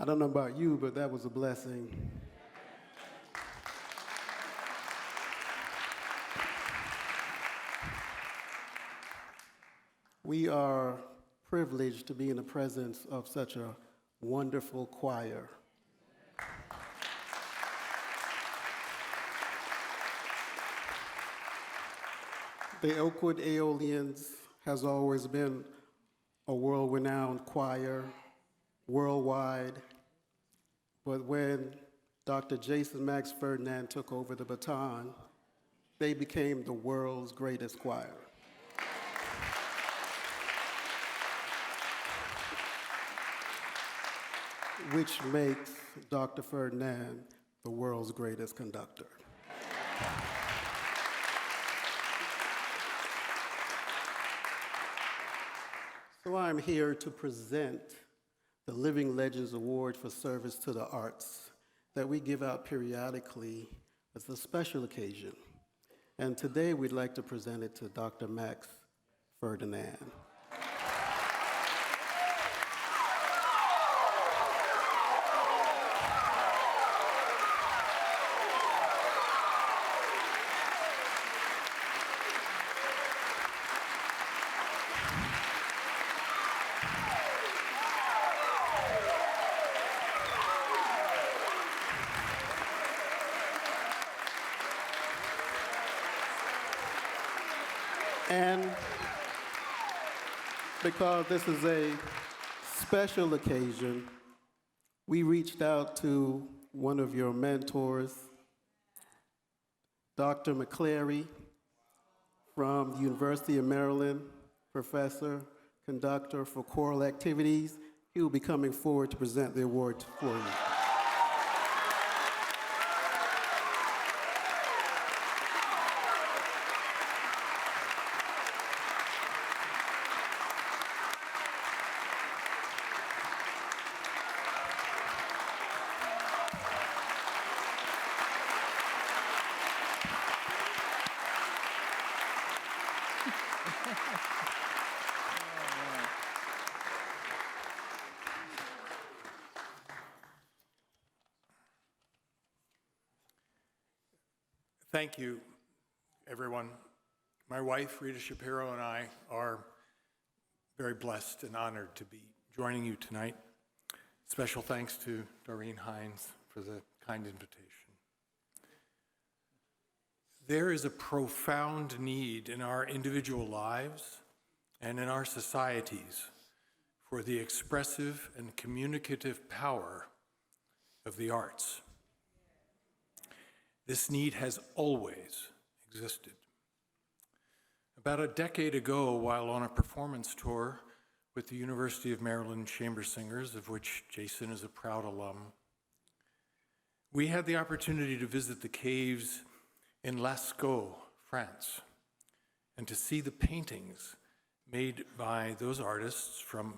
I don't know about you, but that was a blessing. We are privileged to be in the presence of such a wonderful choir. The Oakwood Aeolians has always been a world-renowned choir, worldwide, but when Dr. Jason Max Ferdinand took over the baton, they became the world's greatest choir. Which makes Dr. Ferdinand the world's greatest conductor. So I'm here to present the Living Legends Award for Service to the Arts that we give out periodically as a special occasion. And today we'd like to present it to Dr. Max Ferdinand. And because this is a special occasion, we reached out to one of your mentors, Dr. McCleary from the University of Maryland, professor, conductor for choral activities. He will be coming forward to present the award for you. Thank you, everyone. My wife, Rita Shapiro, and I are very blessed and honored to be joining you tonight. Special thanks to Doreen Hines for the kind invitation. There is a profound need in our individual lives and in our societies for the expressive and communicative power of the arts. This need has always existed. About a decade ago, while on a performance tour with the University of Maryland Chamber Singers, of which Jason is a proud alum, we had the opportunity to visit the caves in Lascaux, France, and to see the paintings made by those artists from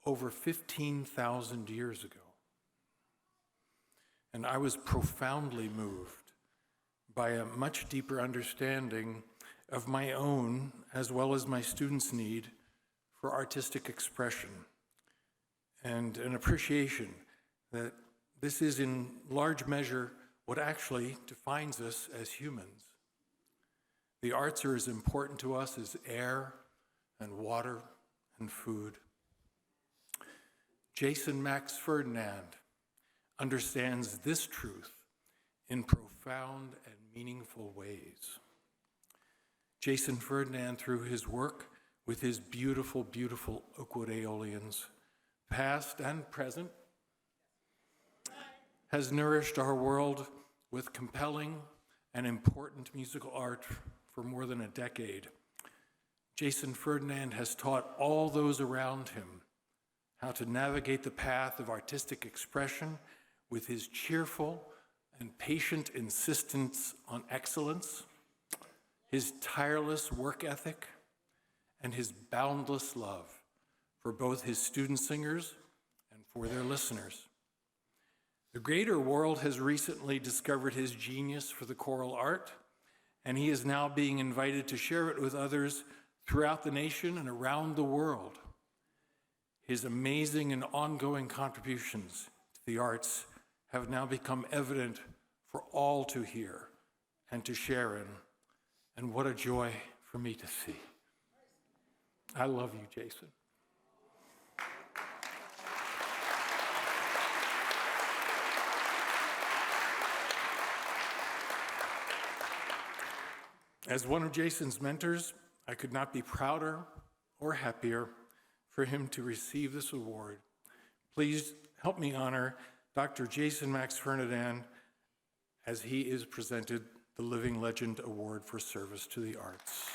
over 15,000 years ago. And I was profoundly moved by a much deeper understanding of my own, as well as my students' need for artistic expression, and an appreciation that this is in large measure what actually defines us as humans. The arts are as important to us as air and water and food. Jason Max Ferdinand understands this truth in profound and meaningful ways. Jason Ferdinand, through his work with his beautiful, beautiful Oakwood Aeolians, past and present, has nourished our world with compelling and important musical art for more than a decade. Jason Ferdinand has taught all those around him how to navigate the path of artistic expression with his cheerful and patient insistence on excellence, his tireless work ethic, and his boundless love for both his student singers and for their listeners. The greater world has recently discovered his genius for the choral art, and he is now being invited to share it with others throughout the nation and around the world. His amazing and ongoing contributions to the arts have now become evident for all to hear and to share in. And what a joy for me to see. I love you, Jason. As one of Jason's mentors, I could not be prouder or happier for him to receive this award. Please help me honor Dr. Jason Max Ferdinand as he is presented the Living Legend Award for Service to the Arts.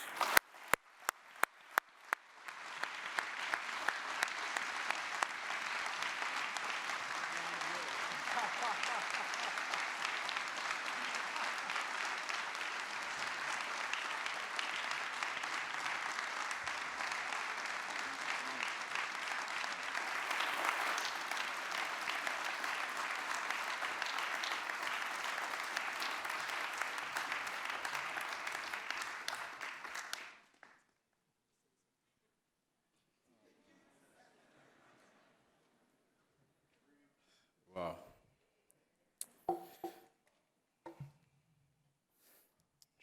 Wow.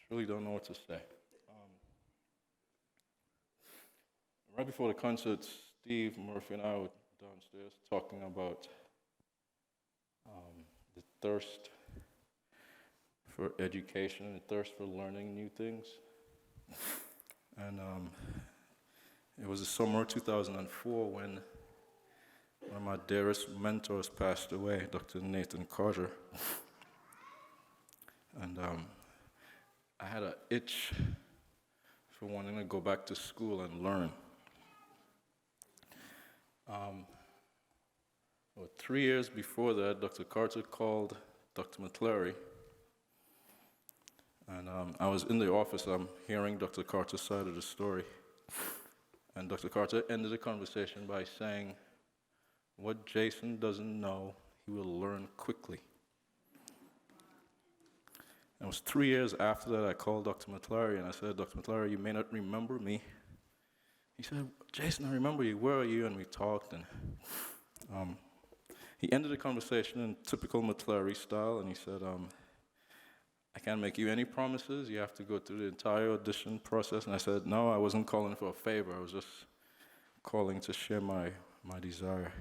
Truly don't know what to say. Right before the concert, Steve Murphy and I were downstairs talking about the thirst for education and the thirst for learning new things. And it was the summer of 2004 when one of my dearest mentors passed away, Dr. Nathan Carter. And I had an itch for wanting to go back to school and learn. 3 years before that, Dr. Carter called Dr. McClary. And I was in the office, I'm hearing Dr. Carter's side of the story. And Dr. Carter ended the conversation by saying, "What Jason doesn't know, he will learn quickly." And it was 3 years after that I called Dr. McClary and I said, "Dr. McClary, you may not remember me." He said, "Jason, I remember you. Where are you?" And we talked. And he ended the conversation in typical McClary style, and he said, "I can't make you any promises. You have to go through the entire audition process." And I said, "No, I wasn't calling for a favor. I was just calling to share my desire."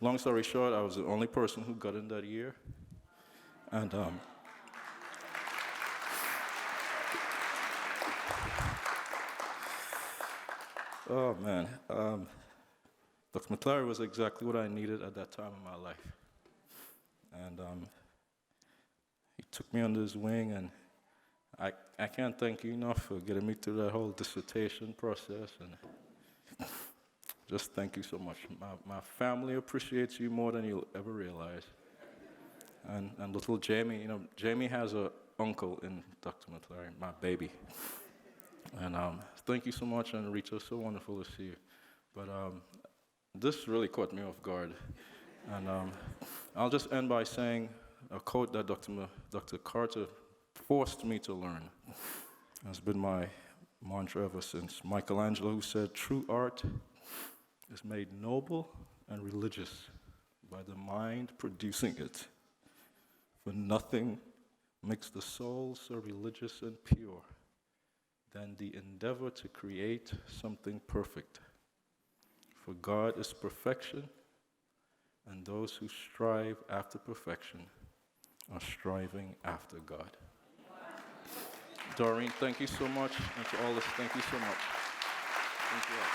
Long story short, I was the only person who got in that year. And oh man, Dr. McClary was exactly what I needed at that time in my life. And he took me under his wing, and I can't thank you enough for getting me through that whole dissertation process. And just thank you so much. My family appreciates you more than you'll ever realize. And little Jamie, Jamie has an uncle in Dr. McClary, my baby. And thank you so much, and Rita, so wonderful to see you. But this really caught me off guard. And I'll just end by saying a quote that Dr. Carter forced me to learn. It's been my mantra ever since. Michelangelo, who said, "True art is made noble and religious by the mind producing it. For nothing makes the soul so religious and pure than the endeavor to create something perfect. For God is perfection, and those who strive after perfection are striving after God." Doreen, thank you so much, and to all this, thank you so much. Thank you all.